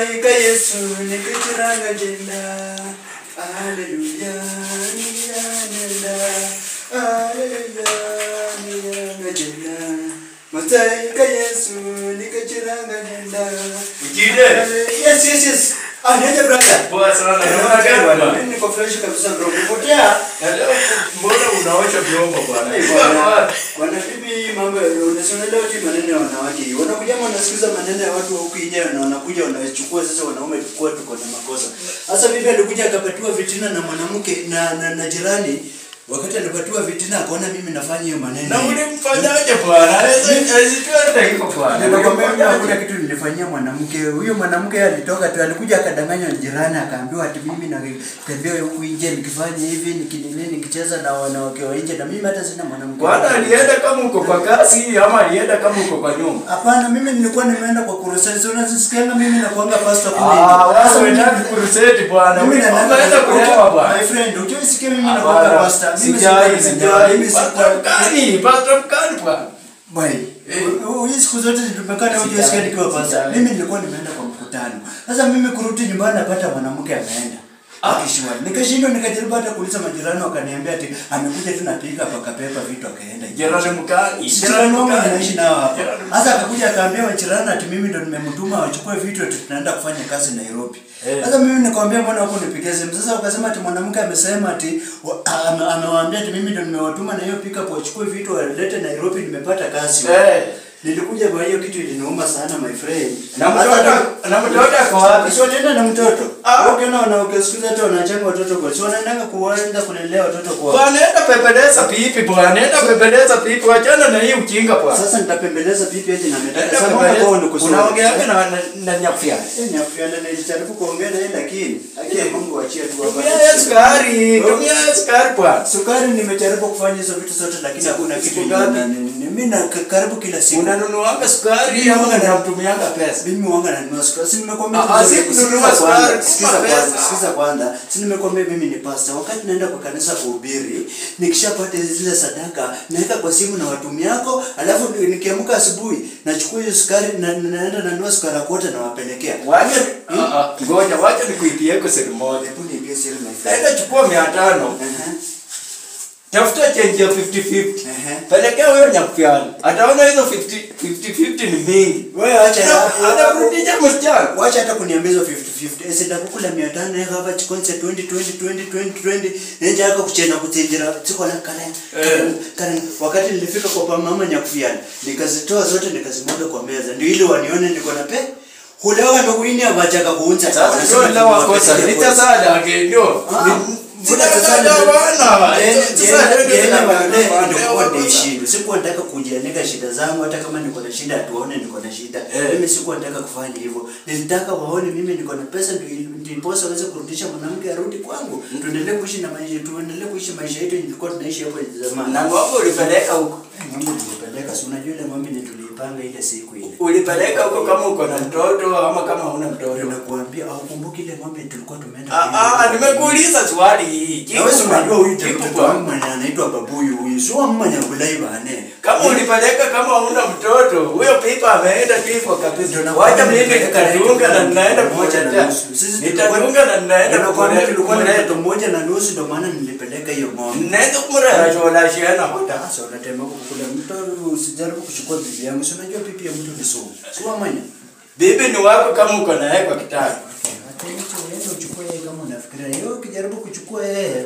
Ika Yesu nikachiranga jenda. Hallelujah, nenda. Hallelujah, niranga jenda. Mataika Yesu nikachiranga jenda. Ujide? Yes. Niaje brother? Poa sana. Mimi niko fresh kabisa bro. Nipotea. Leo mbona unaosha vyombo bwana? Bwana bibi mambo unasema leo tu maneno ya wanawake. Wanakuja wanasikiza maneno ya watu huku nje na wanakuja wanachukua sasa wanaume tukua tuko na makosa. Sasa bibi alikuja akapatiwa vitina na mwanamke na jirani. Wakati alipatiwa vitina akaona mimi nafanya hiyo maneno. Na ulimfanyaje bwana? Azitoa hivyo bwana. Nilikwambia hakuna kitu nilifanyia mwanamke. Huyo mwanamke alitoka tu alikuja akadanganywa na jirani akaambiwa ati mimi natembea huku nje nikifanya hivi nikicheza na wanawake wa nje na mimi hata sina mwanamke. Bwana alienda kama uko kwa kasi ama alienda kama uko kwa nyumba? Hapana, mimi nilikuwa nimeenda kwa kuruseti. Unasikianga mimi nakuanga pastor kule. Sasa unaenda kuruseti bwana. Mimi naenda kulewa bwana. My friend, unasikia mimi nakuanga pastor. Sijai. Pastor mkani bwana. Bwana, hizi siku zote tumekaa na unasikia nikiwa pastor. Mimi nilikuwa nimeenda kwa mkutano. Sasa mimi kurudi nyumbani napata mwanamke ameenda. Akishwa. Nikashindwa nikajaribu hata kuuliza majirani wakaniambia ati amekuja tu napika pakapepa vitu akaenda. Jirani mkani. Jirani wangu anaishi nao hapa. Sasa akakuja akaambia wajirani ati mimi ndo nimemtuma wachukue vitu ati tunaenda kufanya kazi Nairobi. Sasa mimi nikamwambia mbona huko nipigie simu. Sasa wakasema ati mwanamke amesema ati amewaambia ati mimi ndo nimewatuma na hiyo pickup wachukue vitu walete Nairobi nimepata kazi. Nilikuja kwa hiyo kitu iliniuma sana my friend. Na mtoto kwa wapi? Sio tena na mtoto. Ukiona na ukisikiza hata wanachanga watoto kwa. Sio wanaenda kuwaenda kulelea watoto kwa. Bwana enda pembeleza pipi bwana. Enda pembeleza pipi wachana na hii ujinga bwana. Sasa nitapembeleza pipi aje na metaka. Sasa mbona kwa kusoma. Unaongea na nyafia. Nyafia na nilijaribu kuongea na yeye lakini Mungu achie tu hapa. Tumia sukari bwana. Sukari nimejaribu kufanya hizo vitu zote lakini hakuna kitu. Mimi na karibu kila siku. Unanunuanga sukari ama unamtumianga pesa? Mimi wanga nanunua sukari. Si nimekwambia kununua sukari. Sikiza kwanza. Si nimekwambia mimi ni pastor. Wakati naenda kwa kanisa kuhubiri, nikishapata zile sadaka, naweka kwa simu na watumia yako, alafu nikiamka asubuhi, nachukua hiyo sukari na naenda nanunua sukari kote na wapelekea. Ngoja wacha nikuipie kwa siri moja. Hebu niipie siri my friend. Naenda chukua 500. Tafuta change ya 50-50. Pelekea huyo nyakufiana. Ataona hizo 50-50 ni mingi. Wewe acha hapo. Atakurudisha msichana. Wacha hata kuniambia hizo 50-50. Sasa kukula 500 na hapa chikonse 20. Nje yako kuchena kutinjira. Siko na karen. Wakati nilifika kwa mama nyakufiana, nikazitoa zote nikazimwaga kwa meza. Ndio ile wanione niko na pe. Hulewa ndo kuini abachaka kuunza. Sasa ndio leo wakosa. Nitasada ndio. Mbona sasa bwana? Sikuwa nataka kujianika shida zangu hata kama niko na shida tuone niko na shida. Mimi sikuwa nataka kufanya hivyo. Nilitaka waone mimi niko na pesa ndipo waweze kurudisha mwanamke arudi kwangu. Tuendelee kuishi maisha yetu nilikuwa tunaishi hapo zamani. Na wapo ulipeleka huko. Mungu nilipeleka. Si unajua ile ng'ombe tulipanga ile siku ile. Ulipeleka huko kama uko na mtoto ama kama huna mtoto. Nakuambia au kumbuki ile ng'ombe tulikuwa tumeenda. Nimekuuliza swali hii. Wewe unajua huyu mtoto wangu anaitwa Babuyu huyu. Sio mama Nyangulai bane. Kama ulipeleka kama huna mtoto, huyo pipa ameenda kifo kabisa. Wacha mimi nikatunga na ninaenda pamoja na nusu. Nitatunga na ninaenda pamoja na tulikuwa na mtoto mmoja na nusu ndio maana nilipeleka hiyo ng'ombe. Nenda kumrara chola shiana hata. Sasa unatema kukula mtoto usijaribu kuchukua bibi yangu. Si unajua pipi ya mtu ni sumu. Sio manya. Bibi ni wako kama uko na yeye kwa kitani. Hata hicho wewe uchukue kama unafikiria. Yeye ukijaribu kuchukua yeye